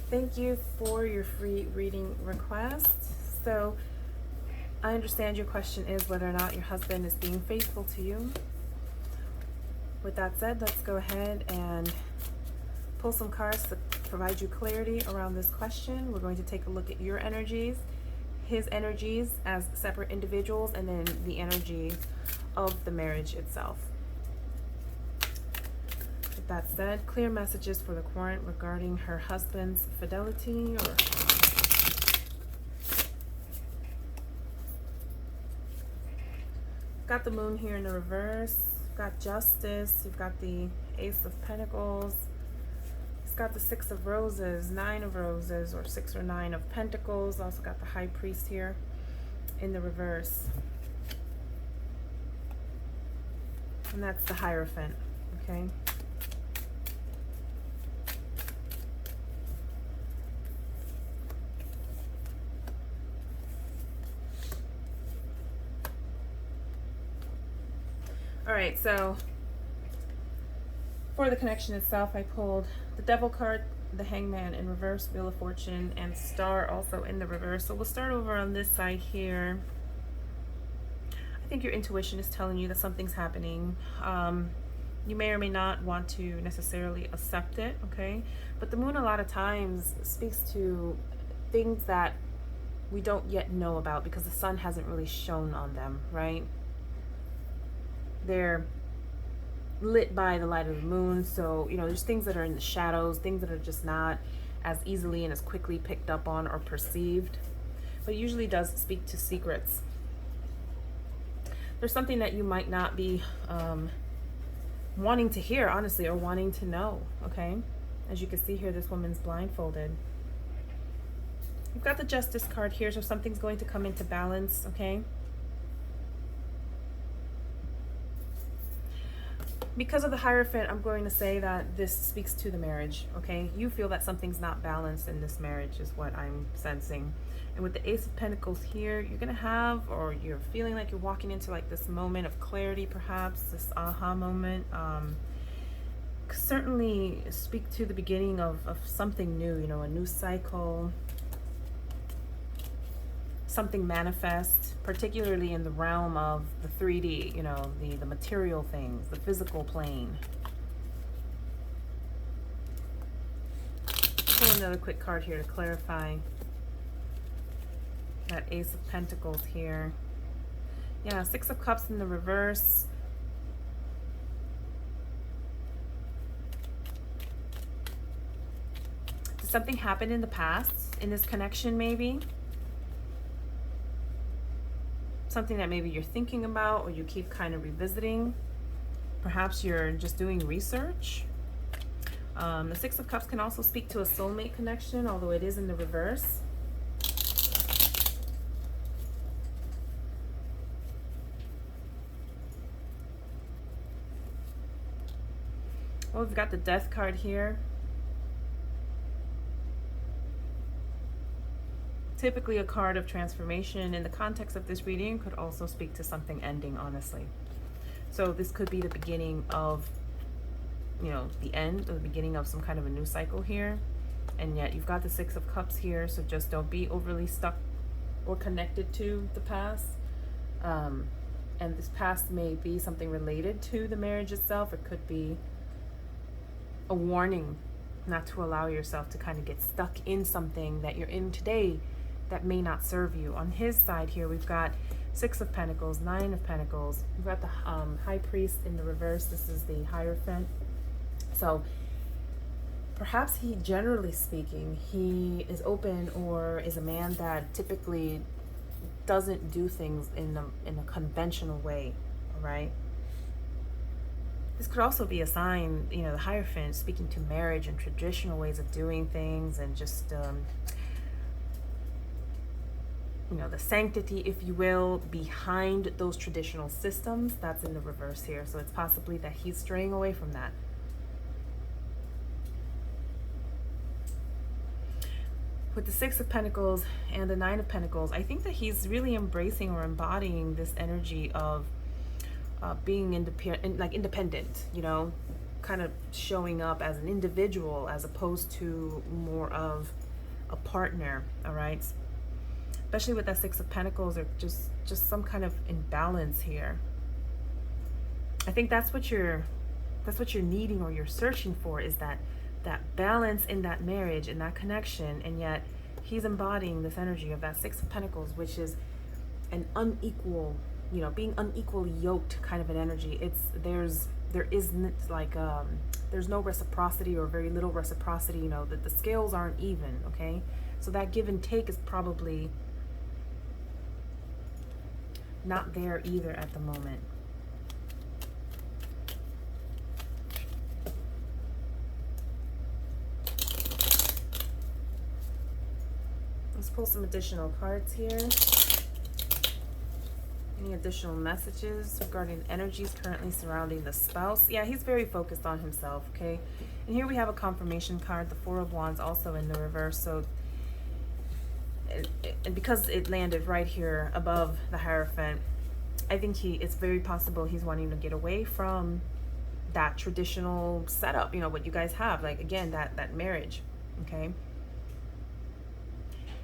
Thank you for your free reading request. So, I understand your question is whether or not your husband is being faithful to you. With that said, let's go ahead and pull some cards to provide you clarity around this question. We're going to take a look at your energies, his energies as separate individuals, and then the energy of the marriage itself. With that said, clear messages for the client regarding her husband's fidelity or got the moon here in the reverse, got justice, you've got the ace of pentacles, it's got the 6 of roses, 9 of roses, or 6 or 9 of pentacles, also got the high priest here in the reverse. And that's the Hierophant, okay? All right, so for the connection itself, I pulled the Devil card, the Hangman in reverse, Wheel of Fortune, and Star also in the reverse. So we'll start over on this side here. I think your intuition is telling you that something's happening. You may or may not want to necessarily accept it, okay? But the moon a lot of times speaks to things that we don't yet know about because the sun hasn't really shone on them, right? They're lit by the light of the moon, so there's things that are in the shadows, things that are just not as easily and as quickly picked up on or perceived, but it usually does speak to secrets. There's something that you might not be wanting to hear, honestly, or wanting to know, okay? As you can see here, this woman's blindfolded. You've got the Justice card here, so something's going to come into balance, okay? Because of the Hierophant, I'm going to say that this speaks to the marriage, okay? You feel that something's not balanced in this marriage is what I'm sensing. And with the Ace of Pentacles here, you're going to have, or you're feeling like you're walking into like this moment of clarity, perhaps, this aha moment. Certainly speak to the beginning of something new, a new cycle, something manifest, particularly in the realm of the 3D, the material things, the physical plane. Pull another quick card here to clarify that Ace of Pentacles here. Yeah, 6 of Cups in the reverse. Did something happen in the past in this connection, maybe? Something that maybe you're thinking about or you keep kind of revisiting. Perhaps you're just doing research. The 6 of Cups can also speak to a soulmate connection, although it is in the reverse. Well, we've got the Death card here. Typically a card of transformation. In the context of this reading, could also speak to something ending, honestly. So this could be the beginning of, the end or the beginning of some kind of a new cycle here. And yet you've got the 6 of Cups here, so just don't be overly stuck or connected to the past. And this past may be something related to the marriage itself. It could be a warning not to allow yourself to kind of get stuck in something that you're in today that may not serve you. On his side here, we've got 6 of Pentacles, 9 of Pentacles. We've got the High Priest in the reverse. This is the Hierophant. So perhaps he, generally speaking, he is open or is a man that typically doesn't do things in a conventional way, all right? This could also be a sign, the Hierophant speaking to marriage and traditional ways of doing things and just, the sanctity, if you will, behind those traditional systems. That's in the reverse here. So it's possibly that he's straying away from that. With the 6 of Pentacles and the 9 of Pentacles, I think that he's really embracing or embodying this energy of being independent, kind of showing up as an individual as opposed to more of a partner, all right? Especially with that Six of Pentacles, or just some kind of imbalance here. I think that's what you're needing, or you're searching for, is that balance in that marriage, in that connection. And yet he's embodying this energy of that Six of Pentacles, which is an unequal, you know, being unequally yoked kind of an energy. There's no reciprocity, or very little reciprocity, you know, that the scales aren't even, okay? So that give and take is probably not there either at the moment. Let's pull some additional cards here. Any additional messages regarding energies currently surrounding the spouse? Yeah, he's very focused on himself, okay? And here we have a confirmation card, the Four of Wands, also in the reverse. So, and because it landed right here above the Hierophant, I think it's very possible he's wanting to get away from that traditional setup, you know, what you guys have. Like, again, that marriage, okay?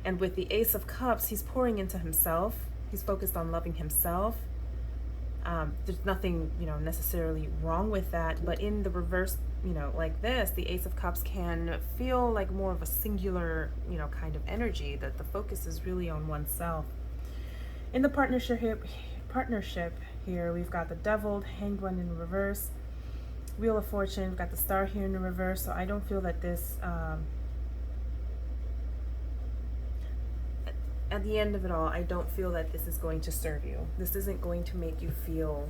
And with the Ace of Cups, he's pouring into himself. He's focused on loving himself. There's nothing, you know, necessarily wrong with that. But in the reverse, you know, like this, the Ace of Cups can feel like more of a singular, you know, kind of energy, that the focus is really on oneself. In the partnership here, we've got the Devil, Hanged One in reverse, Wheel of Fortune, we've got the Star here in the reverse. So I don't feel that this... at the end of it all, I don't feel that this is going to serve you. This isn't going to make you feel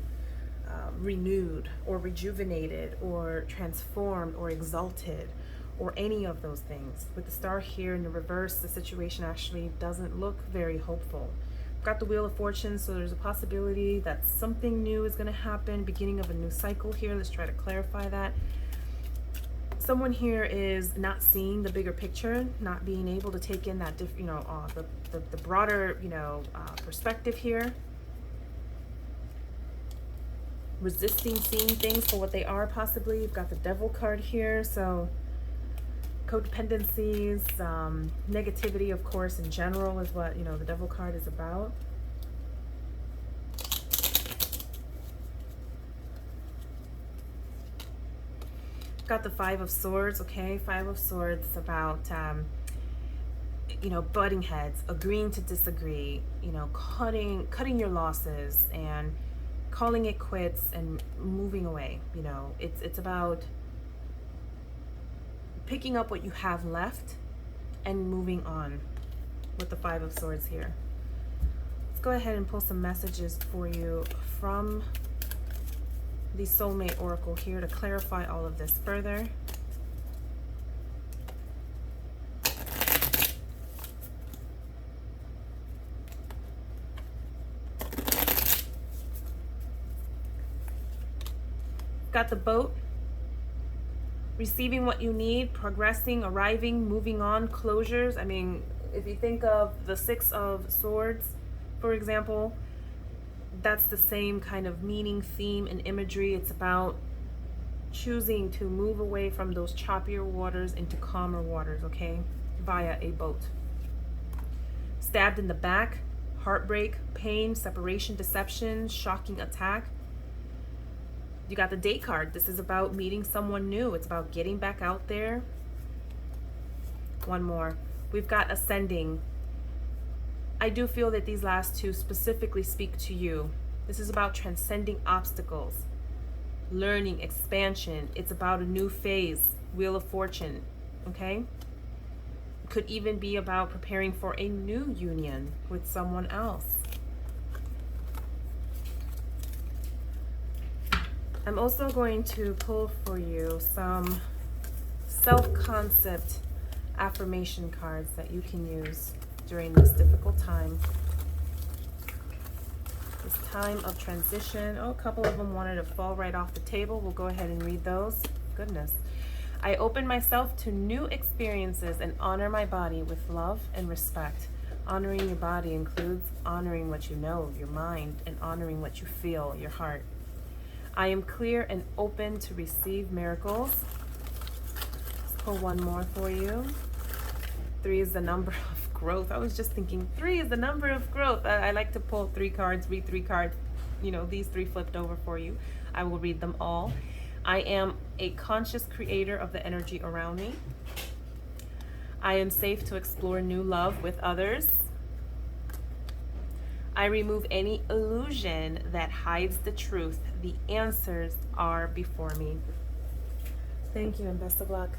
renewed or rejuvenated or transformed or exalted or any of those things. With the Star here in the reverse, the situation actually doesn't look very hopeful. I've got the Wheel of Fortune, so there's a possibility that something new is going to happen, beginning of a new cycle here. Let's try to clarify that. Someone here is not seeing the bigger picture, not being able to take in that, you know, the broader, you know, perspective here. Resisting seeing things for what they are, possibly. You've got the Devil card here, so codependencies, negativity, of course, in general is what, you know, the Devil card is about. Got the Five of Swords, okay? Five of Swords about, you know, butting heads, agreeing to disagree, you know, cutting your losses and calling it quits and moving away. You know, it's about picking up what you have left and moving on with the Five of Swords here. Let's go ahead and pull some messages for you from the Soulmate Oracle here to clarify all of this further. Got the Boat. Receiving what you need, progressing, arriving, moving on, closures. I mean, if you think of the Six of Swords, for example, that's the same kind of meaning, theme, and imagery. It's about choosing to move away from those choppier waters into calmer waters, okay, via a boat. Stabbed in the back, heartbreak, pain, separation, deception, shocking attack. You got the Date card. This is about meeting someone new. It's about getting back out there. One more. We've got Ascending. I do feel that these last two specifically speak to you. This is about transcending obstacles, learning, expansion. It's about a new phase, Wheel of Fortune, okay? Could even be about preparing for a new union with someone else. I'm also going to pull for you some self-concept affirmation cards that you can use during this difficult time. This time of transition. Oh, a couple of them wanted to fall right off the table. We'll go ahead and read those. Goodness. I open myself to new experiences and honor my body with love and respect. Honoring your body includes honoring what you know, your mind, and honoring what you feel, your heart. I am clear and open to receive miracles. Let's pull one more for you. 3 is the number of growth. I was just thinking 3 is the number of growth. I like to pull 3 cards, read 3 cards. You know, these 3 flipped over for you. I will read them all. I am a conscious creator of the energy around me. I am safe to explore new love with others. I remove any illusion that hides the truth. The answers are before me. Thank you and best of luck.